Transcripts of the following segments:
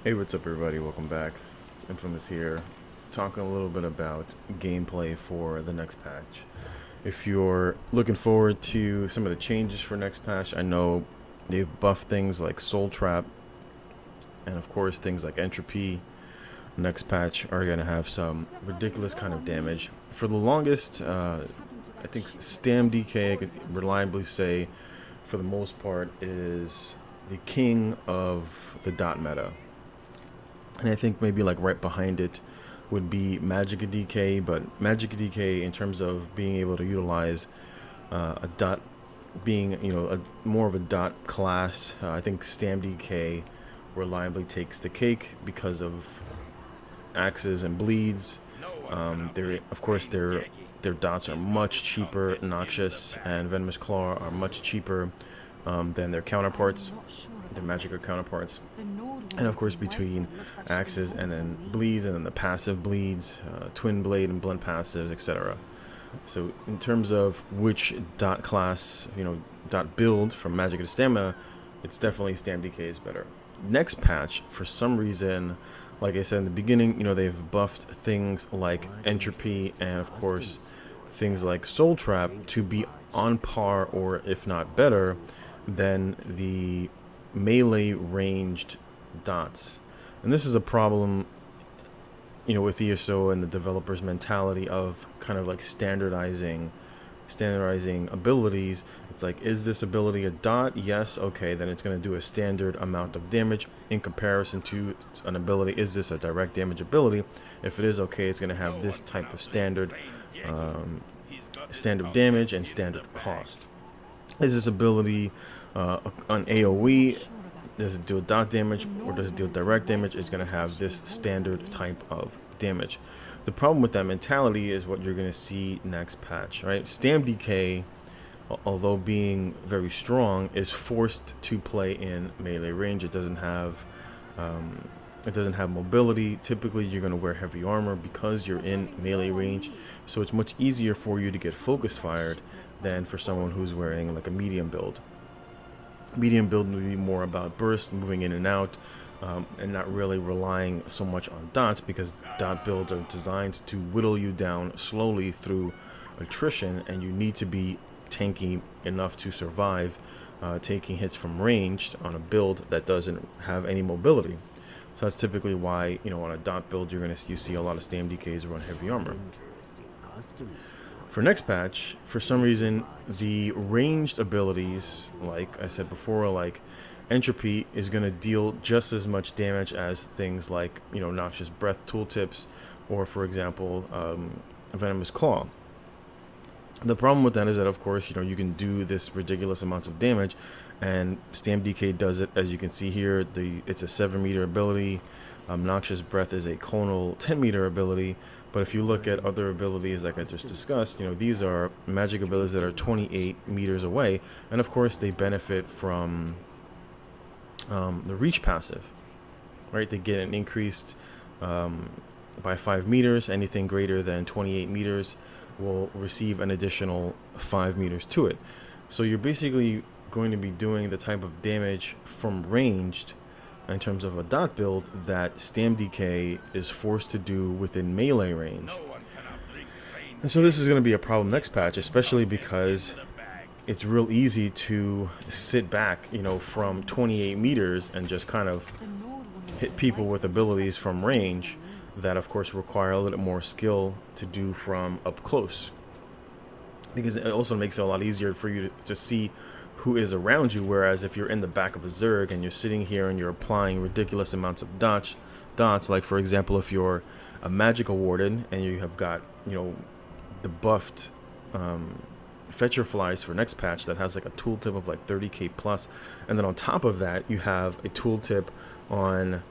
Hey, what's up, everybody? Welcome back. It's Infamous here, talking a little bit about gameplay for the next patch. If you're looking forward to some of the changes for next patch, I know they've buffed things like Soul Trap, and of course things like Entropy. Next patch are going to have some ridiculous kind of damage. For the longest, I think Stam DK, I could reliably say, for the most part, is the king of the dot meta. And I think maybe like right behind it would be Magic DK, but Magic DK in terms of being able to utilize a dot, being more of a dot class, I think Stam DK reliably takes the cake because of axes and bleeds. They're of course their dots are much cheaper. Noxious and Venomous Claw are much cheaper than their counterparts, their Magica counterparts. And of course, between axes and then bleeds, and then the passive bleeds, twin blade and blend passives, etc. So in terms of which dot class, dot build from Magic to Stamina, it's definitely Stam DK is better. Next patch, for some reason, like I said in the beginning, they've buffed things like Entropy and of course things like Soul Trap to be on par, or if not better, than the melee ranged dots. And this is a problem, with ESO and the developers' mentality of kind of like standardizing abilities. It's like, is this ability a dot? Yes, okay, then it's going to do a standard amount of damage in comparison to an ability. Is this a direct damage ability? If it is, okay, it's going to have this type of standard damage and standard cost. Is this ability on AoE? Does it deal dot damage or does it deal direct damage? It's going to have this standard type of damage. The problem with that mentality is what you're going to see next patch, right? Stam DK, although being very strong, is forced to play in melee range. It doesn't have mobility. Typically, you're going to wear heavy armor because you're in melee range, so it's much easier for you to get focus fired than for someone who's wearing like a medium build. Medium build would be more about burst, moving in and out, and not really relying so much on dots, because dot builds are designed to whittle you down slowly through attrition, and you need to be tanky enough to survive taking hits from ranged on a build that doesn't have any mobility. So that's typically why, on a dot build, you see a lot of Stam DKs run heavy armor. For next patch, for some reason, the ranged abilities, like I said before, like Entropy, is going to deal just as much damage as things like, Noxious Breath tooltips, or for example, Venomous Claw. The problem with that is that, of course, you can do this ridiculous amounts of damage, and Stam DK does it, as you can see here. It's a 7-meter ability. Noxious Breath is a conal 10-meter ability. But if you look at other abilities like I just discussed, these are magic abilities that are 28 meters away, and of course they benefit from the reach passive, right? They get an increased by 5 meters. Anything greater than 28 meters will receive an additional 5 meters to it. So you're basically going to be doing the type of damage from ranged in terms of a dot build that Stam DK is forced to do within melee range. And so this is going to be a problem next patch, especially because it's real easy to sit back, from 28 meters and just kind of hit people with abilities from range that of course require a little more skill to do from up close, because it also makes it a lot easier for you to see who is around you. Whereas if you're in the back of a Zerg and you're sitting here and you're applying ridiculous amounts of dots, like for example, if you're a magical warden and you have got, the buffed Fetcher Flies for next patch that has like a tooltip of like 30k plus, and then on top of that you have a tooltip on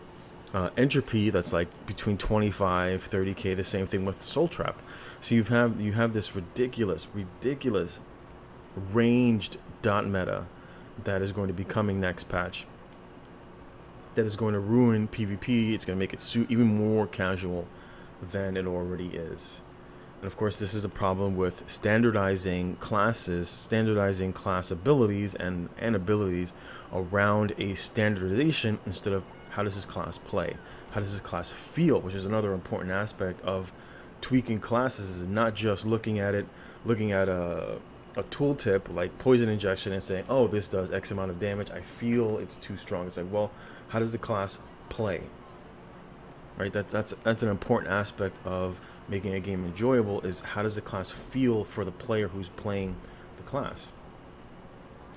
Entropy that's like between 25 30k, the same thing with Soul Trap. So you have this ridiculous ranged dot meta that is going to be coming next patch, that is going to ruin PvP. It's going to make it even more casual than it already is. And of course, this is a problem with standardizing class abilities and abilities around a standardization instead of how does this class play? How does this class feel? Which is another important aspect of tweaking classes, is not just looking at a tooltip like poison injection and saying, oh, this does X amount of damage, I feel it's too strong. It's like, well, how does the class play? Right? That's an important aspect of making a game enjoyable, is how does the class feel for the player who's playing the class,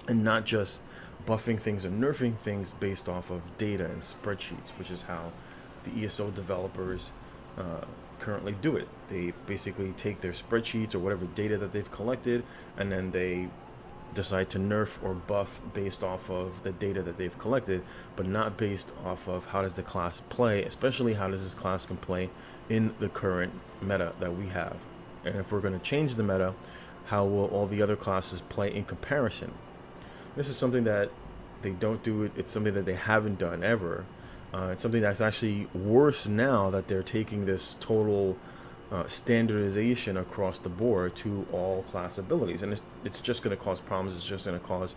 and not just buffing things or nerfing things based off of data and spreadsheets, which is how the ESO developers currently do it. They basically take their spreadsheets or whatever data that they've collected, and then they decide to nerf or buff based off of the data that they've collected, but not based off of how does the class play, especially how does this class can play in the current meta that we have. And if we're going to change the meta, how will all the other classes play in comparison? This is something that they don't do. It's something that they haven't done ever. It's something that's actually worse now that they're taking this total standardization across the board to all class abilities, and it's just going to cause problems. It's just going to cause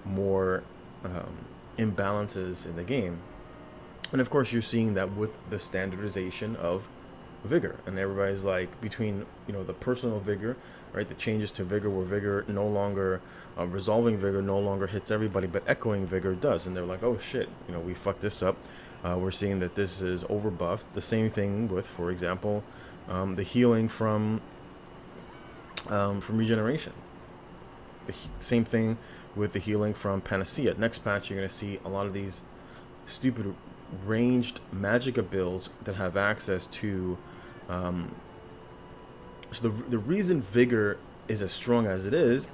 more imbalances in the game. And of course, you're seeing that with the standardization of vigor, and everybody's like, between the personal vigor, right, the changes to vigor, where vigor no longer resolving vigor no longer hits everybody, but echoing vigor does, and they're like, oh shit, we fucked this up. We're seeing that this is overbuffed. The same thing with, for example, the healing from regeneration. The same thing with the healing from panacea. Next patch, you're going to see a lot of these stupid ranged magic builds that have access to. So the reason vigor is as strong as it is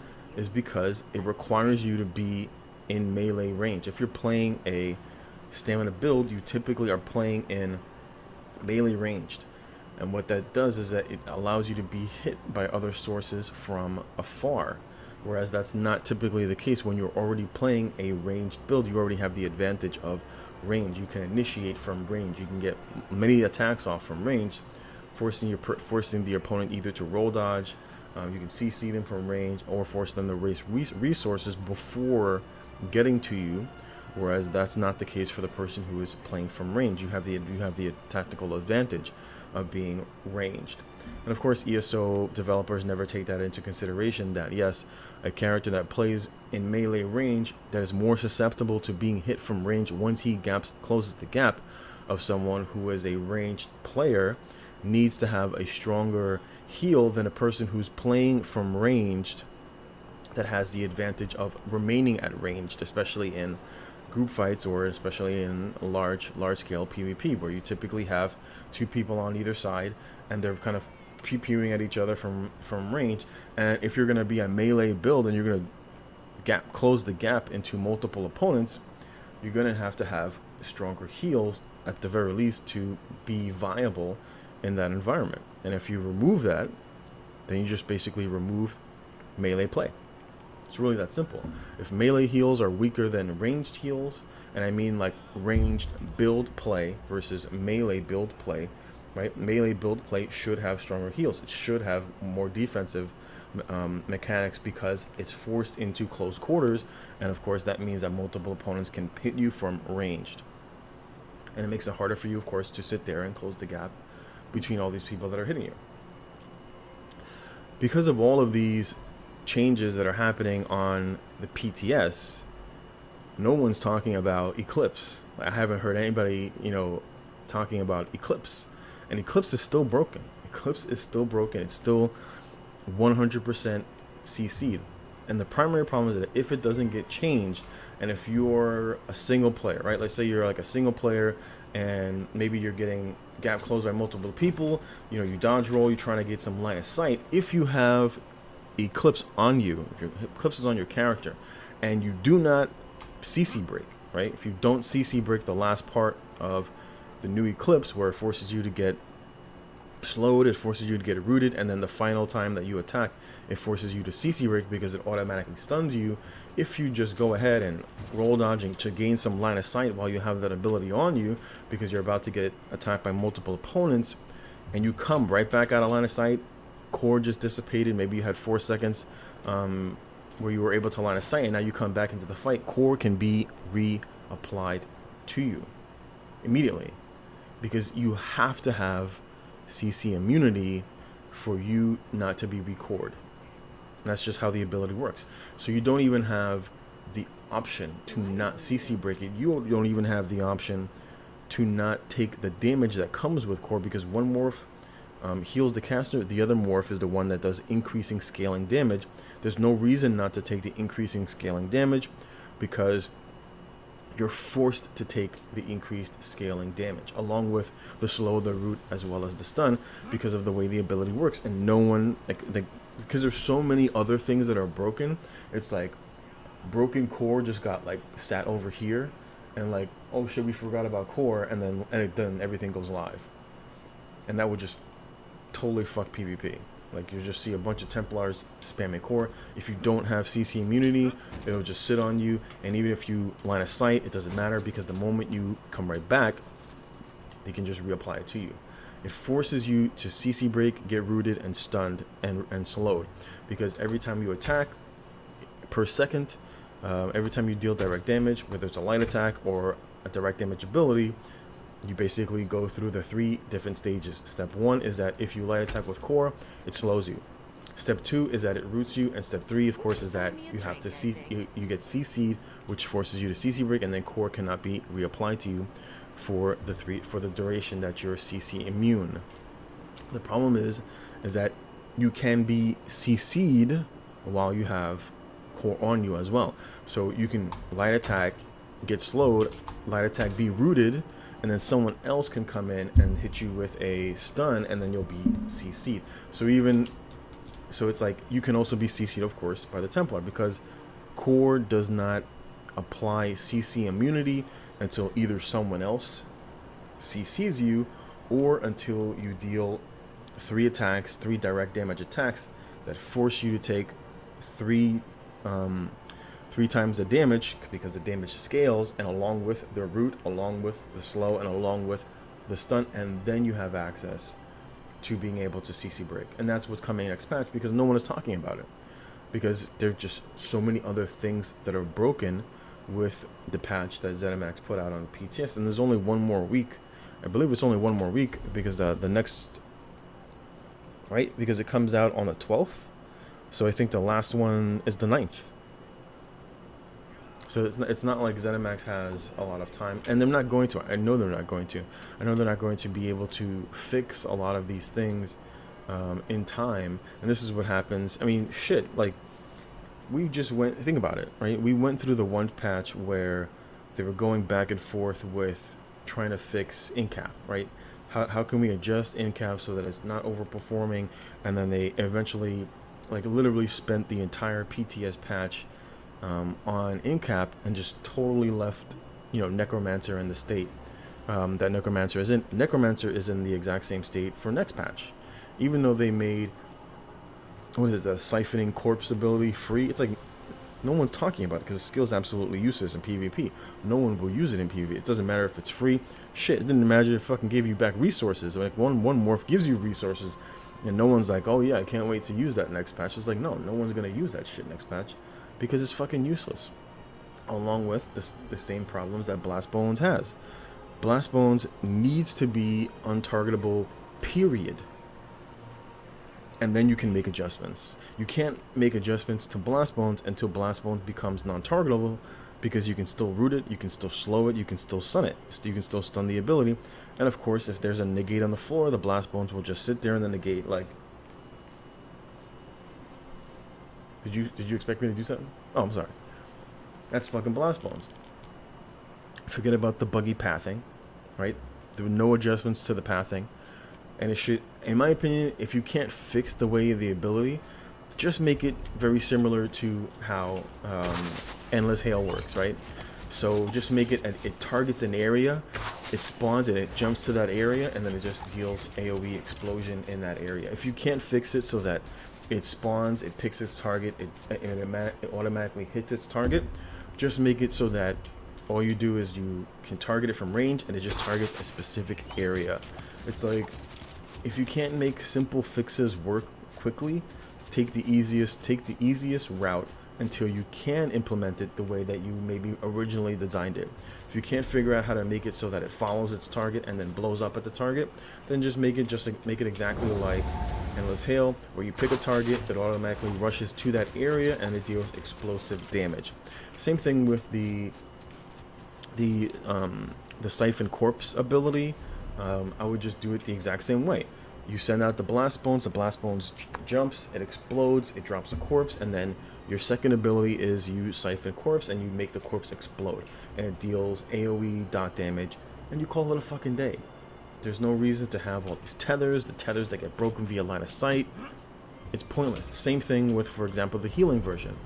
because it requires you to be in melee range. If you're playing a stamina build, you typically are playing in melee ranged, and what that does is that it allows you to be hit by other sources from afar, whereas that's not typically the case when you're already playing a ranged build. You already have the advantage of range. You can initiate from range. You can get many attacks off from range, forcing the opponent either to roll dodge, you can CC them from range, or force them to waste resources before getting to you. Whereas that's not the case for the person who is playing from range. You have the tactical advantage of being ranged. And of course, ESO developers never take that into consideration, that yes, a character that plays in melee range that is more susceptible to being hit from range once he closes the gap of someone who is a ranged player needs to have a stronger heal than a person who's playing from ranged that has the advantage of remaining at ranged, especially in group fights, or especially in large scale PvP, where you typically have two people on either side and they're kind of pew-pewing at each other from range. And if you're going to be a melee build and you're going to close the gap into multiple opponents, you're going to have stronger heals at the very least to be viable in that environment. And if you remove that, then you just basically remove melee play. It's really that simple. If melee heals are weaker than ranged heals, and I mean like ranged build play versus melee build play, right? Melee build play should have stronger heals. It should have more defensive mechanics because it's forced into close quarters, and of course that means that multiple opponents can hit you from ranged. And it makes it harder for you, of course, to sit there and close the gap between all these people that are hitting you. Because of all of these changes that are happening on the PTS, no one's talking about Eclipse. I haven't heard anybody, talking about Eclipse. And Eclipse is still broken. Eclipse is still broken. It's still 100% CC'd. And the primary problem is that if it doesn't get changed, and if you're a single player, right? Let's say you're like a single player and maybe you're getting gap closed by multiple people, you dodge roll, you're trying to get some line of sight. If you have Eclipse on you, if your Eclipse is on your character, and you do not CC break, right? If you don't CC break the last part of the new Eclipse, where it forces you to get slowed, it forces you to get rooted, and then the final time that you attack, it forces you to CC break because it automatically stuns you. If you just go ahead and roll dodging to gain some line of sight while you have that ability on you, because you're about to get attacked by multiple opponents, and you come right back out of line of sight, core just dissipated, maybe you had 4 seconds where you were able to line of sight, and now you come back into the fight, core can be reapplied to you. immediately, because you have to have CC immunity for you not to be record. That's just how the ability works. So you don't even have the option to not CC break it. You don't even have the option to not take the damage that comes with core, because one morph heals the caster, the other morph is the one that does increasing scaling damage. There's no reason not to take the increasing scaling damage, because you're forced to take the increased scaling damage along with the slow, the root, as well as the stun, because of the way the ability works. And no one, because there's so many other things that are broken. It's like broken core just got like sat over here, and like, oh shit, we forgot about core, and then everything goes live, and that would just totally fuck PvP. Like, you just see a bunch of Templars spamming core. If you don't have CC immunity, it'll just sit on you, and even if you line of sight, it doesn't matter, because the moment you come right back, they can just reapply it to you. It forces you to CC break, get rooted, and stunned, and slowed, because every time you attack per second, every time you deal direct damage, whether it's a light attack or a direct damage ability, you basically go through the 3 different stages. Step 1 is that if you light attack with core, it slows you. Step 2 is that it roots you, and step 3, of course, is that you have to you get CC'd, which forces you to CC break, and then core cannot be reapplied to you for the duration that you're CC immune. The problem is that you can be CC'd while you have core on you as well. So you can light attack, get slowed, light attack, be rooted, and then someone else can come in and hit you with a stun, and then you'll be CC'd. So it's like you can also be CC'd, of course, by the Templar, because core does not apply CC immunity until either someone else CCs you, or until you deal 3 attacks, 3 direct damage attacks that force you to take 3 times the damage, because the damage scales, and along with the root, along with the slow, and along with the stun, and then you have access to being able to CC break. And that's what's coming next patch, because no one is talking about it, because there are just so many other things that are broken with the patch that ZeniMax put out on PTS. And there's only one more week. I believe it's only one more week, because the next, right, because it comes out on the 12th, so I think the last one is the 9th. So it's not like ZeniMax has a lot of time, and they're not going to. I know they're not going to. I know they're not going to be able to fix a lot of these things in time. And this is what happens. I mean, shit, like, we just think about it, right? We went through the one patch where they were going back and forth with trying to fix in-cap, right? How can we adjust in-cap so that it's not overperforming? And then they eventually, like, literally spent the entire PTS patch on in-cap, and just totally left, Necromancer in the state that Necromancer is in. Necromancer is in the exact same state for next patch, even though they made, what is it, the siphoning corpse ability free. It's like no one's talking about it, because the skill is absolutely useless in PvP. No one will use it in PvP. It doesn't matter if it's free. Shit, it didn't imagine it fucking gave you back resources. Like one morph gives you resources, and no one's like, oh yeah, I can't wait to use that next patch. It's like, no one's gonna use that shit next patch, because it's fucking useless. Along with the same problems that Blast Bones has. Blast Bones needs to be untargetable, period. And then you can make adjustments. You can't make adjustments to Blast Bones until Blast Bones becomes non-targetable, because you can still root it, you can still slow it, you can still stun it, you can still stun the ability. And of course, if there's a negate on the floor, the Blast Bones will just sit there in the negate. Like, did you expect me to do something? Oh, I'm sorry. That's fucking Blast Bones. Forget about the buggy pathing, right? There were no adjustments to the pathing. And it should, in my opinion, if you can't fix the way of the ability, just make it very similar to how Endless Hail works, right? So just make it, it targets an area, it spawns and it jumps to that area, and then it just deals AoE explosion in that area. If you can't fix it so that it spawns, it picks its target, it automatically hits its target, just make it so that all you do is you can target it from range, and it just targets a specific area. It's like, if you can't make simple fixes work quickly, take the easiest route until you can implement it the way that you maybe originally designed it. If you can't figure out how to make it so that it follows its target and then blows up at the target, then just make it exactly like Endless Hail, where you pick a target, it automatically rushes to that area and it deals explosive damage. Same thing with the Siphon Corpse ability. I would just do it the exact same way. You send out the blast bones jumps, it explodes, it drops a corpse, and then your second ability is you siphon corpse and you make the corpse explode, and it deals AoE dot damage, and you call it a fucking day. There's no reason to have all these tethers, the tethers that get broken via line of sight. It's pointless. Same thing with, for example, the healing version.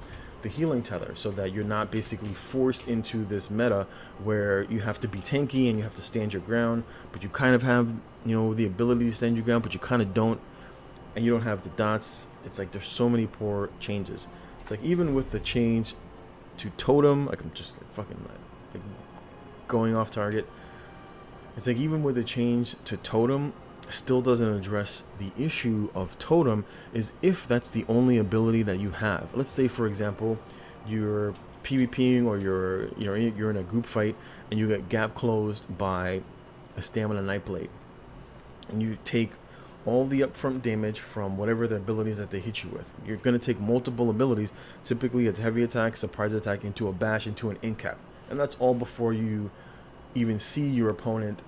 The healing tether, so that you're not basically forced into this meta where you have to be tanky and you have to stand your ground, but you kind of have, you know, the ability to stand your ground, but you kind of don't, and you don't have the dots. It's like there's so many poor changes. It's like even with the change to totem, like I'm just like fucking like going off target. It's like even with the change to totem, still doesn't address the issue of totem. Is if that's the only ability that you have. Let's say, for example, you're PvPing or you're in a group fight and you get gap closed by a stamina Nightblade, and you take all the upfront damage from whatever the abilities that they hit you with. You're going to take multiple abilities, typically a heavy attack, surprise attack, into a bash, into an incap, and that's all before you even see your opponent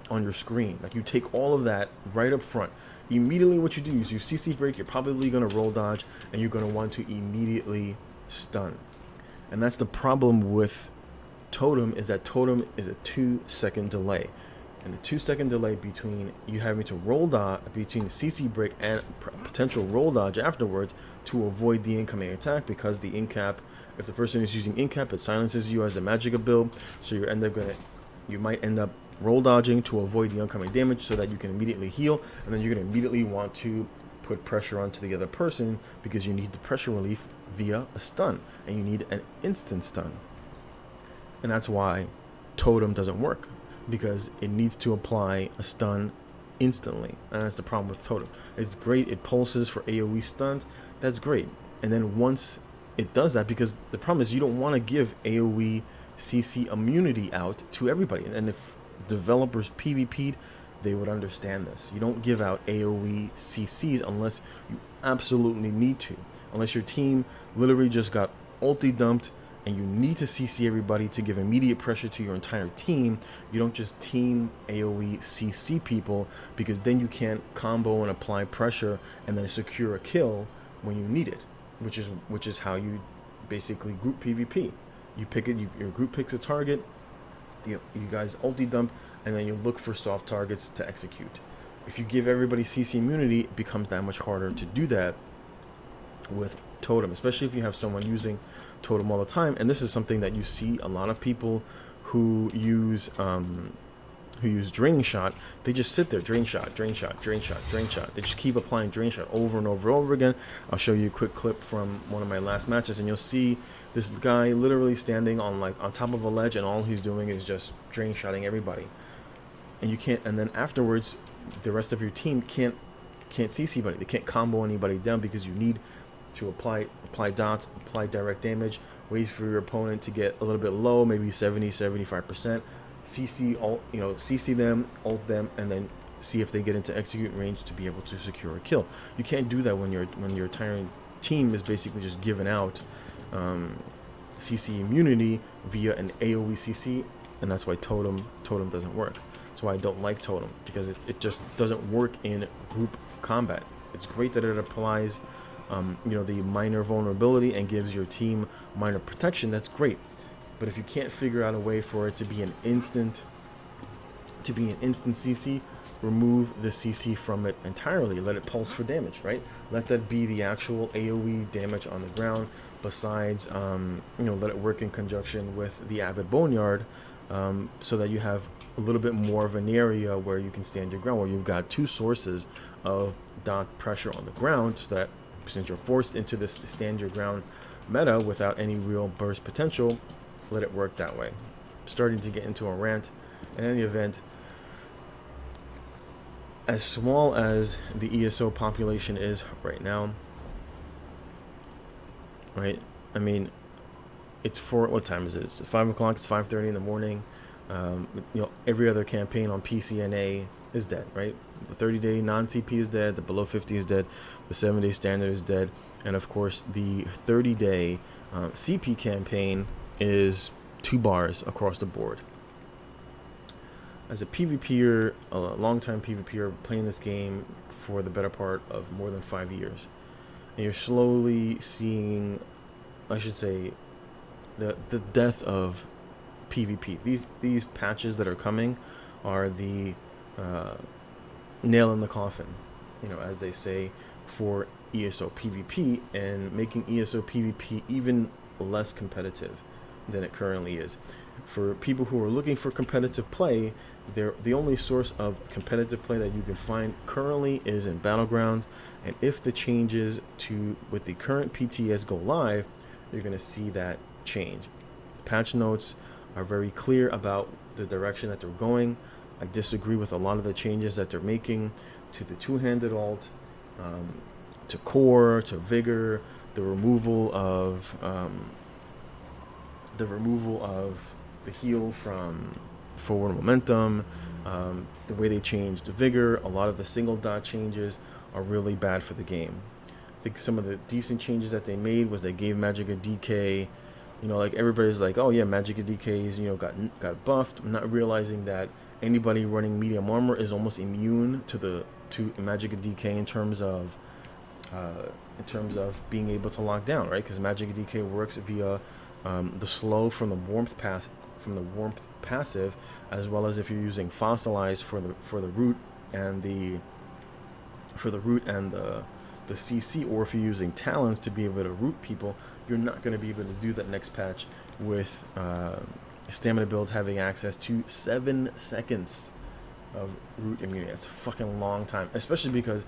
on your screen. Like, you take all of that right up front. Immediately what you do is you CC break, you're probably going to roll dodge, and you're going to want to immediately stun. And that's the problem with totem, is that totem is a 2-second delay. And the 2-second delay between you having to roll dodge, between the CC break and potential roll dodge afterwards, to avoid the incoming attack, because the incap, if the person is using incap, it silences you as a magic build, so you might end up roll dodging to avoid the oncoming damage so that you can immediately heal, and then you're going to immediately want to put pressure onto the other person because you need the pressure relief via a stun, and you need an instant stun. And that's why totem doesn't work, because it needs to apply a stun instantly, and that's the problem with totem. It's great, it pulses for AoE stuns, that's great, and then once it does that, because the problem is you don't want to give AoE CC immunity out to everybody, and if developers PvP'd, they would understand this. You don't give out AoE CCs unless you absolutely need to, unless your team literally just got ulti dumped and you need to CC everybody to give immediate pressure to your entire team. You don't just team AoE CC people, because then you can't combo and apply pressure and then secure a kill when you need it, which is how you basically group PvP. You pick it, your group picks a target, you guys ulti dump, and then you look for soft targets to execute. If you give everybody CC immunity, it becomes that much harder to do that with totem, especially if you have someone using totem all the time. And this is something that you see a lot of people who use drain shot. They just sit there, drain shot, drain shot, drain shot, drain shot. They just keep applying drain shot over and over and over again. I'll show you a quick clip from one of my last matches, and you'll see this guy literally standing on top of a ledge, and all he's doing is just drain shotting everybody. And you can't, and then afterwards, the rest of your team can't CC anybody. They can't combo anybody down, because you need to apply dots, apply direct damage, wait for your opponent to get a little bit low, maybe 70-75%. CC them, ult them, and then see if they get into execute range to be able to secure a kill. You can't do that when your entire team is basically just giving out CC immunity via an AoE CC, and that's why totem doesn't work. That's why I don't like totem, because it just doesn't work in group combat. It's great that it applies the minor vulnerability and gives your team minor protection. That's great. But if you can't figure out a way for it to be an instant CC, remove the CC from it entirely. Let it pulse for damage, right? Let that be the actual AoE damage on the ground. Besides, let it work in conjunction with the Avid Boneyard, so that you have a little bit more of an area where you can stand your ground, where you've got two sources of dot pressure on the ground, so that since you're forced into this stand your ground meta without any real burst potential, let it work that way. Starting to get into a rant. In any event, as small as the ESO population is right now, right, I mean, it's for, what time is it? It's 5 o'clock. It's 5:30 in the morning. Every other campaign on PCNA is dead, right? The 30-day non-CP is dead. The below 50 is dead. The 7-day standard is dead. And of course, the 30-day CP campaign is 2 bars across the board. As a PvPer, a long-time PvPer, playing this game for the better part of more than 5 years, and you're slowly seeing, I should say, the death of PvP. These patches that are coming are the nail in the coffin, as they say, for ESO PvP, and making ESO PvP even less competitive than it currently is. For people who are looking for competitive play, the only source of competitive play that you can find currently is in Battlegrounds, and if the changes with the current PTS go live, you're going to see that change. Patch notes are very clear about the direction that they're going. I disagree with a lot of the changes that they're making to the two-handed ult, to core, to vigor, the removal of the heal from forward momentum, the way they changed vigor. A lot of the single dot changes are really bad for the game. I think some of the decent changes that they made was they gave Magic a DK. Like everybody's like, oh yeah, Magic DKs, got buffed, not realizing that anybody running medium armor is almost immune to Magic DK in terms of being able to lock down, right? Because Magic DK works via the slow from the warmth passive, as well as if you're using Fossilize for the root and the CC, or if you're using Talons to be able to root people, you're not going to be able to do that next patch with stamina builds having access to 7 seconds of root immunity. That's a fucking long time, especially because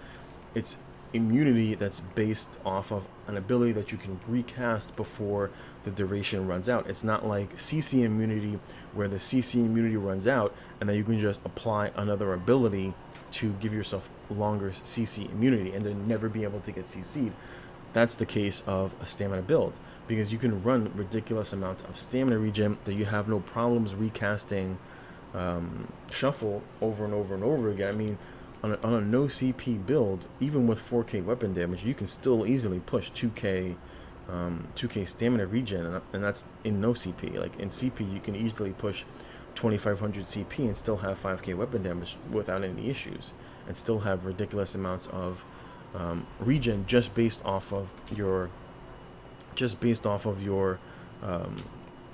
it's immunity that's based off of an ability that you can recast before the duration runs out. It's not like CC immunity, where the CC immunity runs out and then you can just apply another ability to give yourself longer CC immunity and then never be able to get CC'd. That's the case of a stamina build, because you can run ridiculous amounts of stamina regen that you have no problems recasting shuffle over and over and over again. I mean, on a no CP build, even with 4K weapon damage, you can still easily push 2K stamina regen, and that's in no CP. Like in CP, you can easily push 2500 CP and still have 5K weapon damage without any issues, and still have ridiculous amounts of regen just based off of your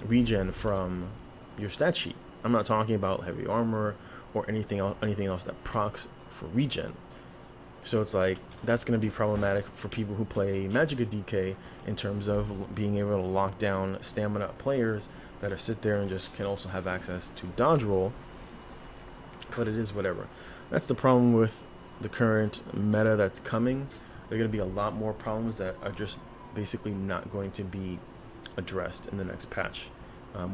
regen from your stat sheet. I'm not talking about heavy armor or anything else that procs for regen. So it's like, that's going to be problematic for people who play Magicka DK in terms of being able to lock down stamina players that are sit there and just can also have access to dodge roll. But it is whatever. That's the problem with the current meta that's coming. There are going to be a lot more problems that are just basically not going to be addressed in the next patch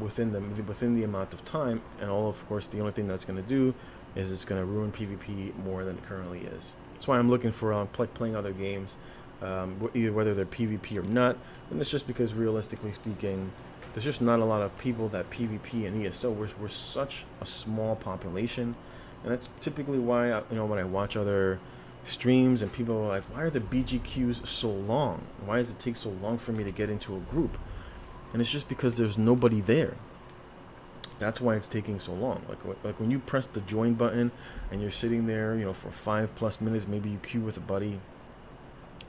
within the amount of time. And of course, the only thing that's going to do is it's going to ruin PvP more than it currently is. That's why I'm looking for playing other games, either whether they're PvP or not. And it's just because, realistically speaking, there's just not a lot of people that PvP and ESO. We're such a small population, and that's typically why when I watch other streams and people are like, why are the BGQs so long? Why does it take so long for me to get into a group? And it's just because there's nobody there. That's why it's taking so long. Like when you press the join button and you're sitting there, for 5+ minutes, maybe you queue with a buddy.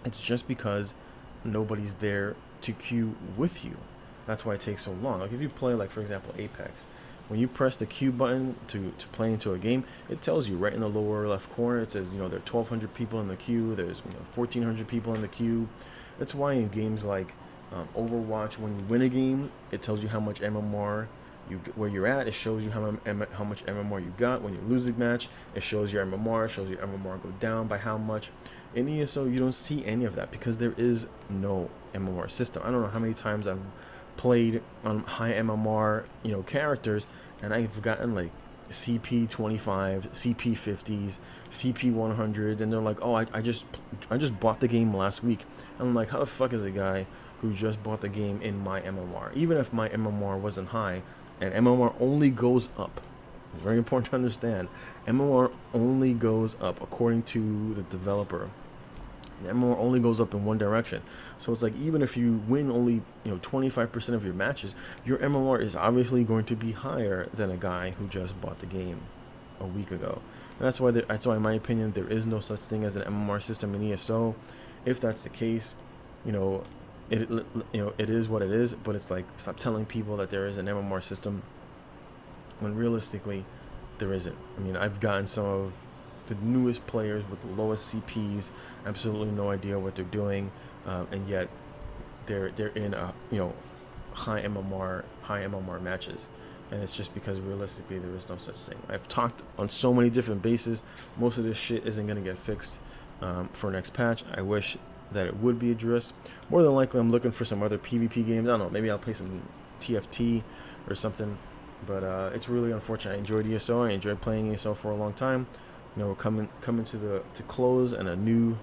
It's just because nobody's there to queue with you. That's why it takes so long. Like if you play, like for example, Apex, when you press the queue button to play into a game, it tells you right in the lower left corner. It says there are 1,200 people in the queue. There's 1,400 people in the queue. That's why in games like Overwatch, when you win a game, it tells you how much MMR where you're at. It shows you how much MMR you got. When you lose a match, it shows your MMR. It shows your MMR go down by how much. In ESO, you don't see any of that because there is no MMR system. I don't know how many times I've played on high MMR characters, and I've gotten like CP 25, CP 50s, CP 100s, and they're like, oh, I just bought the game last week. And I'm like, how the fuck is a guy who just bought the game in my MMR. Even if my MMR wasn't high, and MMR only goes up. It's very important to understand. MMR only goes up according to the developer. The MMR only goes up in one direction. So it's like even if you win only 25% of your matches, your MMR is obviously going to be higher than a guy who just bought the game a week ago. And that's why in my opinion there is no such thing as an MMR system in ESO. If that's the case, it is what it is. But it's like, stop telling people that there is an MMR system when realistically there isn't. I mean, I've gotten some of the newest players with the lowest CPs, absolutely no idea what they're doing, and yet they're in a high MMR matches, and it's just because realistically there is no such thing. I've talked on so many different bases. Most of this shit isn't gonna get fixed for next patch. I wish that it would be addressed. More than likely, I'm looking for some other PvP games. I don't know. Maybe I'll play some TFT or something. But it's really unfortunate. I enjoyed ESO. I enjoyed playing ESO for a long time. We're coming to close, and a new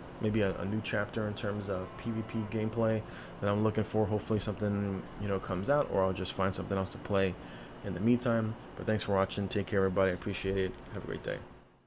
chapter in terms of PvP gameplay that I'm looking for. Hopefully something comes out, or I'll just find something else to play in the meantime. But thanks for watching. Take care, everybody. I appreciate it. Have a great day.